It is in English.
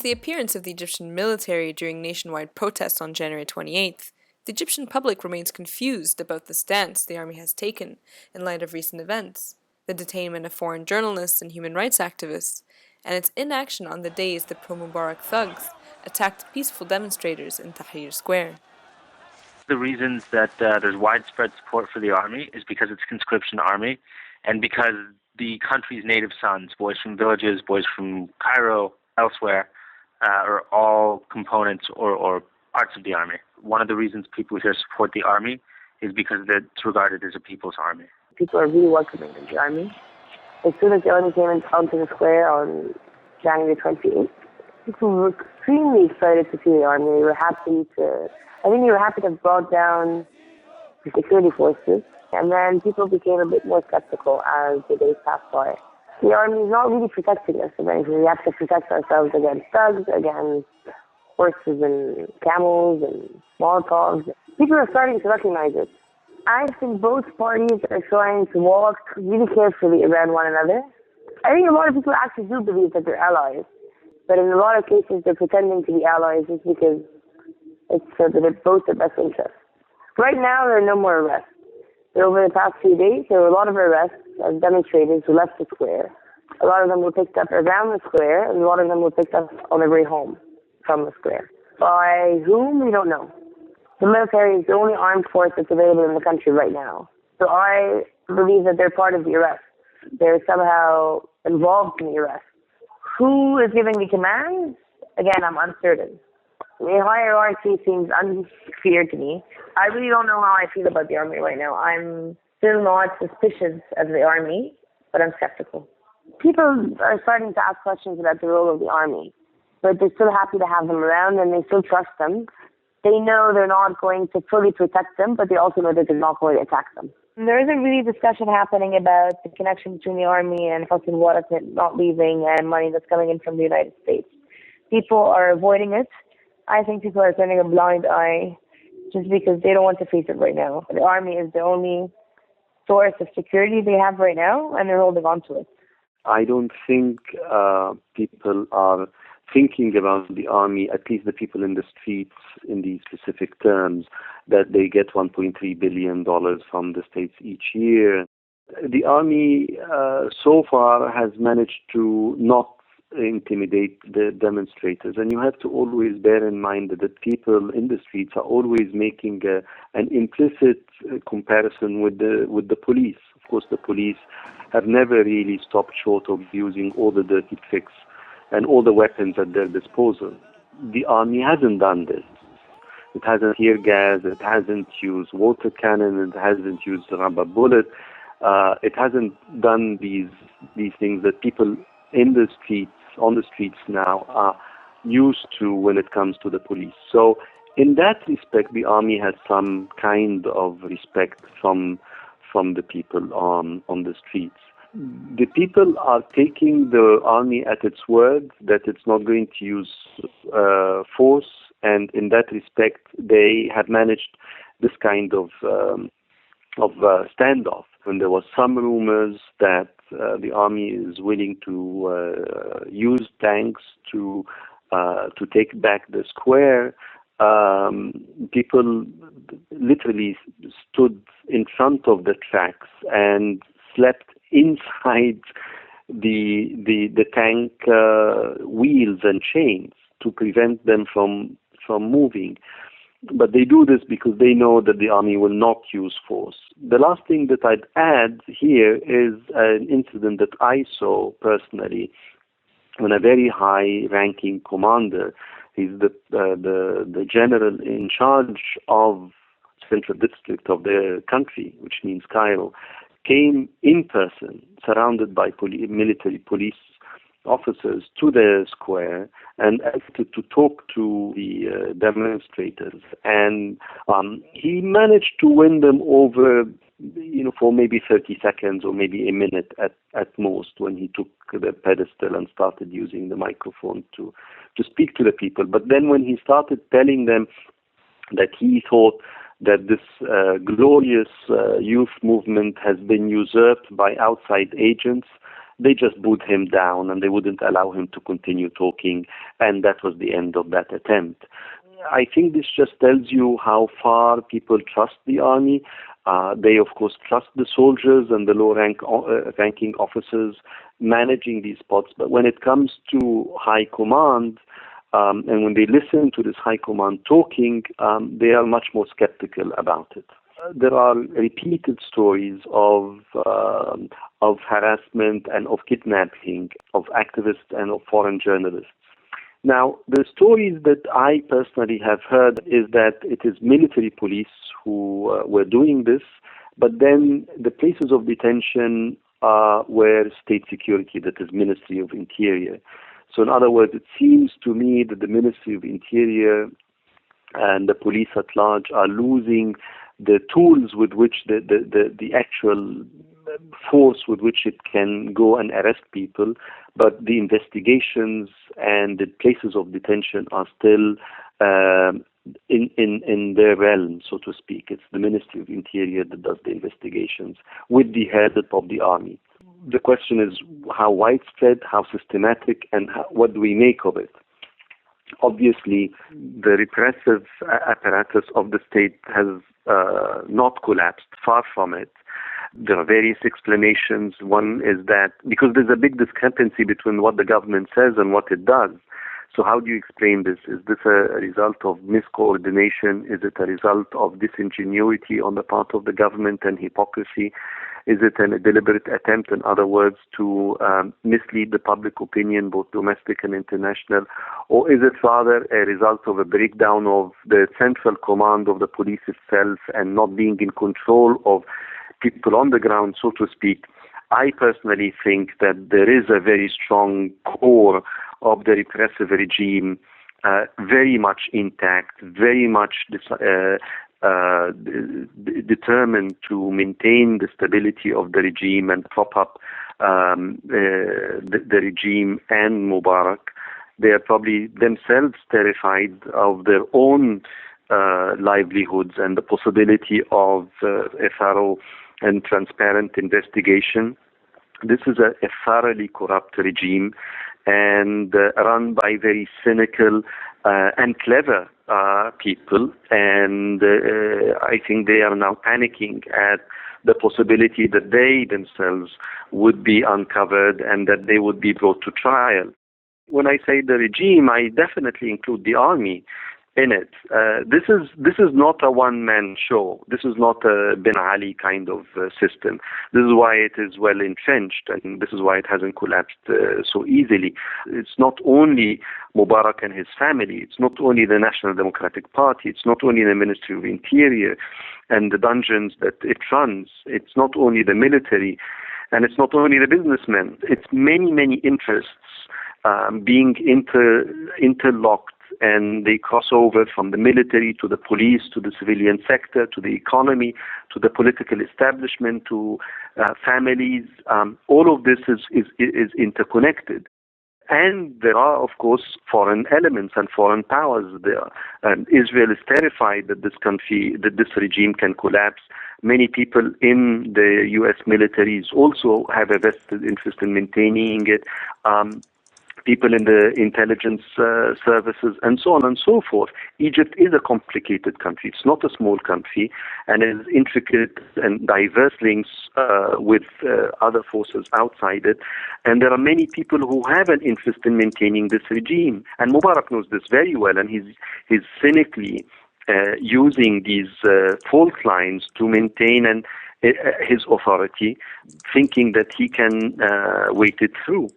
the appearance of the Egyptian military during nationwide protests on January 28th, the Egyptian public remains confused about the stance the army has taken in light of recent events, the detainment of foreign journalists and human rights activists, and its inaction on the days the pro-Mubarak thugs attacked peaceful demonstrators in Tahrir Square. The reasons that there's widespread support for the army is because it's a conscription army and because the country's native sons, boys from villages, boys from Cairo, elsewhere, are all components or parts of the army. One of the reasons people here support the army is because it's regarded as a people's army. People are really welcoming in the army. As soon as the army came onto the square on January 28th, people were extremely excited to see the army. They were happy to have brought down the security forces, and then people became a bit more skeptical as the days passed by. The army is not really protecting us of anything. We have to protect ourselves against thugs, against horses and camels and Molotovs. People are starting to recognize it. I think both parties are trying to walk really carefully around one another. I think a lot of people actually do believe that they're allies, but in a lot of cases they're pretending to be allies just because it's so that it both their best interests. Right now, there are no more arrests. But over the past few days, there were a lot of arrests of demonstrators who left the square. A lot of them were picked up around the square, and a lot of them were picked up on their way home from the square. By whom, we don't know. The military is the only armed force that's available in the country right now. So I believe that they're part of the arrest. They're somehow involved in the arrest. Who is giving the commands? Again, I'm uncertain. The hierarchy seems unclear to me. I really don't know how I feel about the army right now. I'm still not suspicious of the army, but I'm skeptical. People are starting to ask questions about the role of the army, but they're still happy to have them around and they still trust them. They know they're not going to fully protect them, but they also know that they're not going to attack them. There isn't really discussion happening about the connection between the army and Hussein Warat not leaving and money that's coming in from the United States. People are avoiding it. I think people are turning a blind eye just because they don't want to face it right now. The army is the only source of security they have right now, and they're holding on to it. I don't think people are thinking about the army, at least the people in the streets, in these specific terms, that they get $1.3 billion from the states each year. The army so far has managed to not intimidate the demonstrators, and you have to always bear in mind that the people in the streets are always making an implicit comparison with the police. Of course, the police have never really stopped short of using all the dirty tricks and all the weapons at their disposal. The army hasn't done this. It hasn't tear gas, it hasn't used water cannon, it hasn't used rubber bullet. It hasn't done these things that people in the streets, on the streets now, are used to when it comes to the police. So in that respect, the army has some kind of respect from the people on the streets. The people are taking the army at its word that it's not going to use force, and in that respect, they have managed this kind of standoff. When there was some rumors that the army is willing to use tanks to take back the square, people literally stood in front of the tracks and slept inside the tank wheels and chains to prevent them from moving. But they do this because they know that the army will not use force. The last thing that I'd add here is an incident that I saw personally when a very high-ranking commander, he's the general in charge of central district of the country, which means Cairo, came in person, surrounded by military police officers, to the square and asked to talk to the demonstrators. And he managed to win them over, for maybe 30 seconds or maybe a minute at most, when he took the pedestal and started using the microphone to speak to the people. But then when he started telling them that he thought that this glorious youth movement has been usurped by outside agents, they just booed him down and they wouldn't allow him to continue talking, and that was the end of that attempt. I think this just tells you how far people trust the army. They, of course, trust the soldiers and the low-ranking officers managing these spots. But when it comes to high command, and when they listen to this high command talking, they are much more skeptical about it. There are repeated stories of harassment and of kidnapping of activists and of foreign journalists. Now, the stories that I personally have heard is that it is military police who were doing this, but then the places of detention were state security, that is Ministry of Interior. So in other words, it seems to me that the Ministry of Interior and the police at large are losing the tools with which the actual force with which it can go and arrest people, but the investigations and the places of detention are still in their realm, so to speak. It's the Ministry of Interior that does the investigations with the help of the army. The question is how widespread, how systematic, and what do we make of it? Obviously, the repressive apparatus of the state has not collapsed, far from it. There are various explanations. One is that because there's a big discrepancy between what the government says and what it does. So how do you explain this? Is this a result of miscoordination? Is it a result of disingenuity on the part of the government and hypocrisy? Is it a deliberate attempt, in other words, to mislead the public opinion, both domestic and international? Or is it rather a result of a breakdown of the central command of the police itself and not being in control of people on the ground, so to speak? I personally think that there is a very strong core of the repressive regime, very much intact, very much determined to maintain the stability of the regime and prop up the regime and Mubarak. They are probably themselves terrified of their own livelihoods and the possibility of a thorough and transparent investigation. This is a thoroughly corrupt regime and run by very cynical and clever people, and I think they are now panicking at the possibility that they themselves would be uncovered and that they would be brought to trial. When I say the regime, I definitely include the army in it. This is not a one-man show. This is not a Ben Ali kind of system. This is why it is well entrenched, and this is why it hasn't collapsed so easily. It's not only Mubarak and his family. It's not only the National Democratic Party. It's not only the Ministry of Interior and the dungeons that it runs. It's not only the military, and it's not only the businessmen. It's many, many interests being interlocked, and they cross over from the military to the police to the civilian sector to the economy to the political establishment to families. All of this is interconnected. And there are, of course, foreign elements and foreign powers there. Israel is terrified that this regime can collapse. Many people in the U.S. militaries also have a vested interest in maintaining it. People in the intelligence services, and so on and so forth. Egypt is a complicated country. It's not a small country, and it has intricate and diverse links with other forces outside it. And there are many people who have an interest in maintaining this regime. And Mubarak knows this very well, and he's cynically using these fault lines to maintain his authority, thinking that he can wait it through.